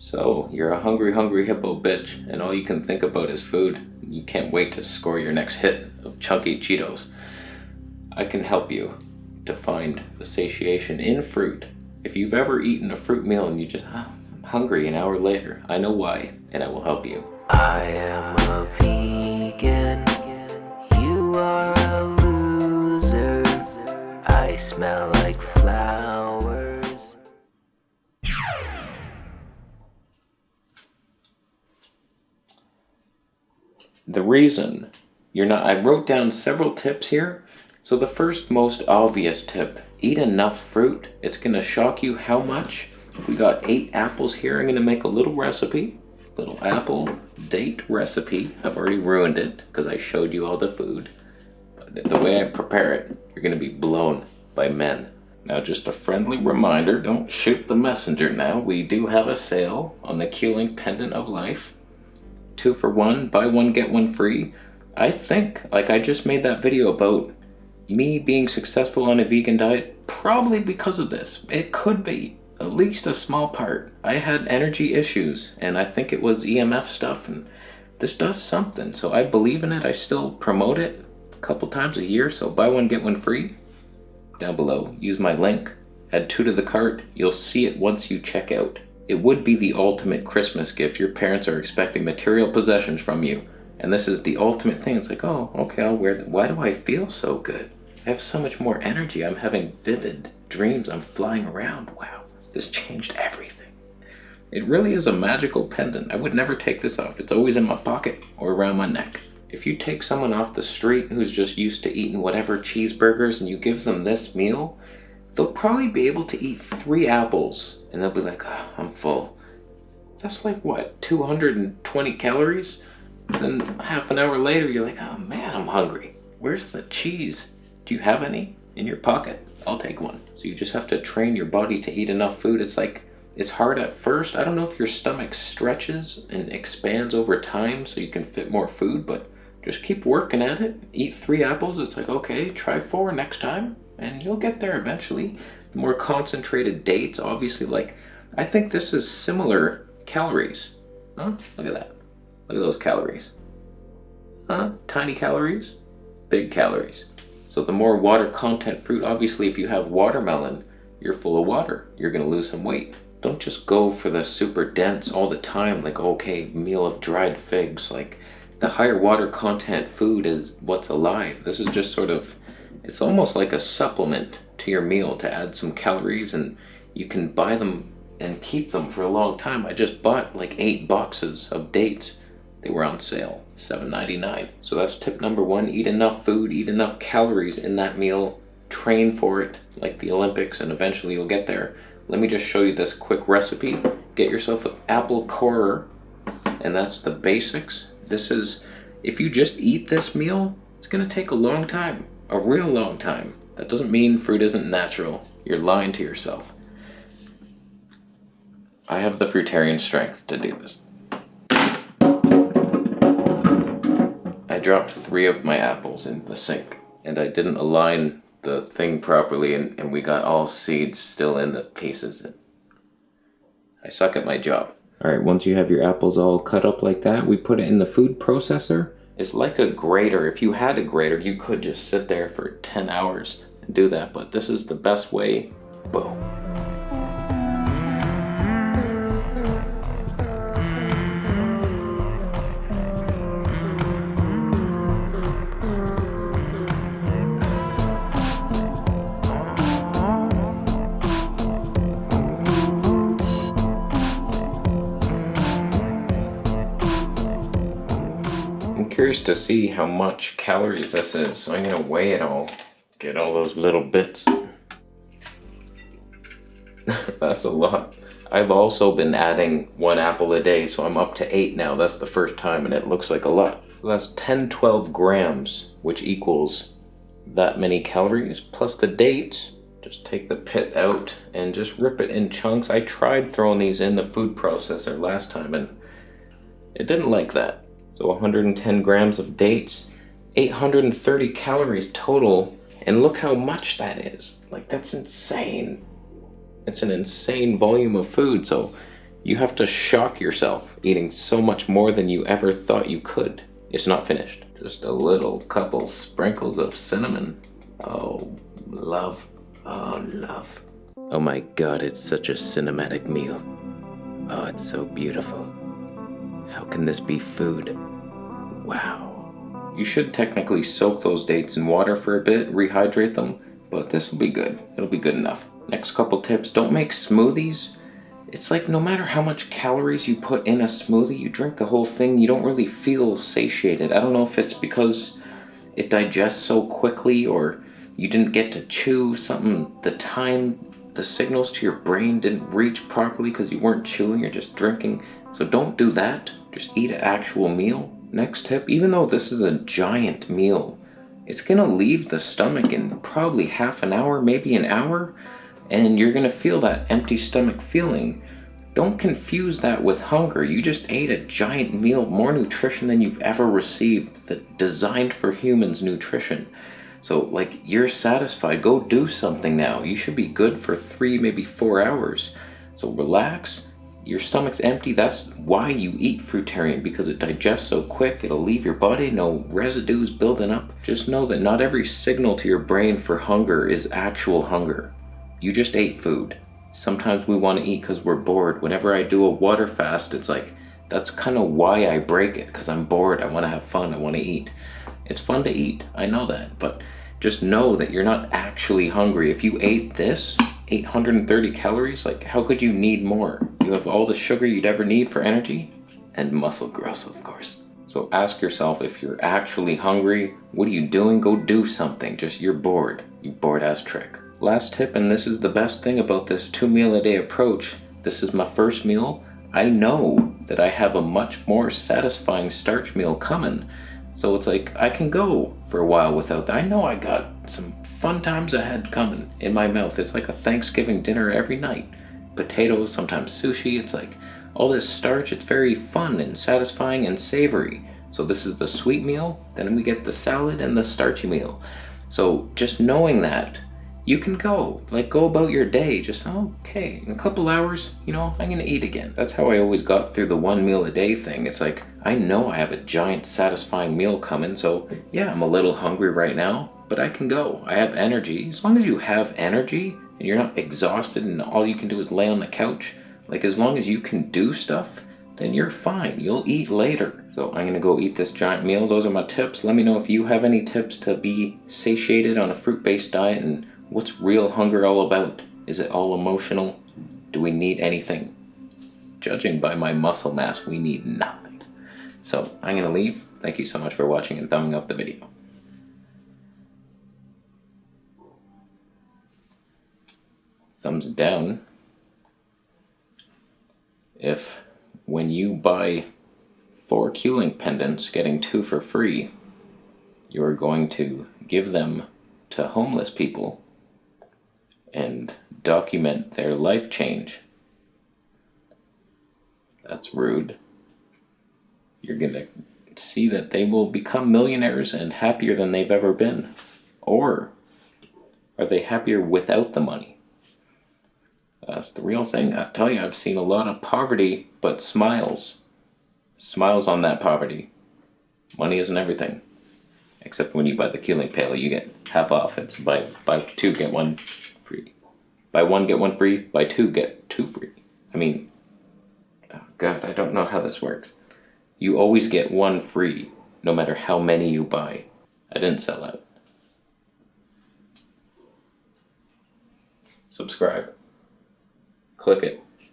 So, you're a hungry, hungry hippo bitch, and all you can think about is food. You can't wait to score your next hit of chunky Cheetos. I can help you to find the satiation in fruit. If you've ever eaten a fruit meal and you just, I'm hungry an hour later, I know why, and I will help you. I am a vegan, you are a loser, I smell like flowers. The reason you're not, I wrote down several tips here. So the first most obvious tip, eat enough fruit. It's gonna shock you how much. We got 8 apples here. I'm gonna make a little recipe, little apple date recipe. I've already ruined it because I showed you all the food. But the way I prepare it, you're gonna be blown by men. Now just a friendly reminder, don't shoot the messenger now. We do have a sale on the Q-Link Pendant of Life. 2 for 1, buy one, get one free. I think, I just made that video about me being successful on a vegan diet, probably because of this. It could be, at least a small part. I had energy issues, and I think it was EMF stuff, and this does something. So I believe in it, I still promote it a couple times a year, so buy one, get one free. Down below, use my link, add 2 to the cart, you'll see it once you check out. It would be the ultimate Christmas gift. Your parents are expecting material possessions from you. And this is the ultimate thing. It's like, oh, okay, I'll wear that. Why do I feel so good? I have so much more energy. I'm having vivid dreams. I'm flying around. Wow, this changed everything. It really is a magical pendant. I would never take this off. It's always in my pocket or around my neck. If you take someone off the street who's just used to eating whatever cheeseburgers and you give them this meal, they'll probably be able to eat 3 apples and they'll be like, oh, I'm full. That's like what, 220 calories? Then half an hour later, you're like, oh man, I'm hungry. Where's the cheese? Do you have any in your pocket? I'll take one. So you just have to train your body to eat enough food. It's hard at first. I don't know if your stomach stretches and expands over time so you can fit more food, but just keep working at it. Eat 3 apples. It's like, okay, try 4 next time. And you'll get there eventually. The more concentrated dates, obviously, I think this is similar calories. Huh? Look at that. Look at those calories. Huh? Tiny calories, big calories. So the more water content fruit, obviously if you have watermelon, you're full of water. You're gonna lose some weight. Don't just go for the super dense all the time, okay, meal of dried figs. The higher water content food is what's alive. This is just it's almost like a supplement to your meal to add some calories, and you can buy them and keep them for a long time. I just bought 8 boxes of dates. They were on sale, $7.99. So that's tip number 1, eat enough food, eat enough calories in that meal, train for it like the Olympics, and eventually you'll get there. Let me just show you this quick recipe. Get yourself an apple corer, and that's the basics. If you just eat this meal, it's gonna take a long time, a real long time. That doesn't mean fruit isn't natural. You're lying to yourself. I have the fruitarian strength to do this. I dropped 3 of my apples in the sink, and I didn't align the thing properly, and we got all seeds still in the pieces. I suck at my job. Alright, once you have your apples all cut up like that, we put it in the food processor. It's like a grater. If you had a grater, you could just sit there for 10 hours and do that, but this is the best way. Boom. I'm curious to see how much calories this is, so I'm gonna weigh it all. Get all those little bits. That's a lot. I've also been adding 1 apple a day, so I'm up to 8 now. That's the first time, and it looks like a lot. So that's 10-12 grams, which equals that many calories, plus the dates. Just take the pit out and just rip it in chunks. I tried throwing these in the food processor last time, and it didn't like that. So 110 grams of dates, 830 calories total, and look how much that is. That's insane. It's an insane volume of food, so You have to shock yourself eating so much more than you ever thought you could. It's not finished. Just a little couple sprinkles of cinnamon. Oh, love. Oh, love. Oh my god, it's such a cinematic meal. Oh, it's so beautiful. How can this be food? Wow. You should technically soak those dates in water for a bit, rehydrate them, but this will be good. It'll be good enough. Next couple tips, don't make smoothies. It's like no matter how much calories you put in a smoothie, you drink the whole thing, you don't really feel satiated. I don't know if it's because it digests so quickly or you didn't get to chew something, the signals to your brain didn't reach properly because you weren't chewing, you're just drinking. So don't do that. Just eat an actual meal. Next tip, even though this is a giant meal, it's gonna leave the stomach in probably half an hour, maybe an hour, and you're gonna feel that empty stomach feeling. Don't confuse that with hunger. You just ate a giant meal, more nutrition than you've ever received, designed for humans nutrition. So like, you're satisfied, go do something now. You should be good for 3, maybe 4 hours. So relax, your stomach's empty. That's why you eat fruitarian, because it digests so quick, it'll leave your body, no residues building up. Just know that not every signal to your brain for hunger is actual hunger. You just ate food. Sometimes we want to eat because we're bored. Whenever I do a water fast, it's like, that's kind of why I break it, because I'm bored, I want to have fun, I want to eat. It's fun to eat, I know that, but just know that you're not actually hungry. If you ate this, 830 calories, like how could you need more? You have all the sugar you'd ever need for energy, and muscle growth, of course. So ask yourself, if you're actually hungry, what are you doing? Go do something, just you're bored, you bored ass trick. Last tip, and this is the best thing about this 2 meal a day approach, this is my first meal. I know that I have a much more satisfying starch meal coming. So it's like, I can go for a while without that. I know I got some fun times ahead coming in my mouth. It's like a Thanksgiving dinner every night. Potatoes, sometimes sushi. It's like all this starch. It's very fun and satisfying and savory. So this is the sweet meal. Then we get the salad and the starchy meal. So just knowing that, you can go about your day. Just, okay, in a couple hours, I'm gonna eat again. That's how I always got through the 1 meal a day thing. It's like, I know I have a giant satisfying meal coming, so yeah, I'm a little hungry right now, but I can go. I have energy. As long as you have energy and you're not exhausted and all you can do is lay on the couch, like as long as you can do stuff, then you're fine. You'll eat later. So I'm gonna go eat this giant meal. Those are my tips. Let me know if you have any tips to be satiated on a fruit-based diet, and what's real hunger all about? Is it all emotional? Do we need anything? Judging by my muscle mass, we need nothing. So I'm gonna leave. Thank you so much for watching and thumbing up the video. Thumbs down if, when you buy 4 Q-Link pendants, getting 2 for free, you're going to give them to homeless people and document their life change. That's rude. You're gonna see that they will become millionaires and happier than they've ever been. Or are they happier without the money? That's the real thing. I tell you, I've seen a lot of poverty, but smiles. Smiles on that poverty. Money isn't everything. Except when you buy the Q-Link pail, you get half off. It's buy 2, get 1 free. Buy 1, get 1 free. Buy 2, get 2 free. I mean, oh God, I don't know how this works. You always get 1 free, no matter how many you buy. I didn't sell out. Subscribe. Click it.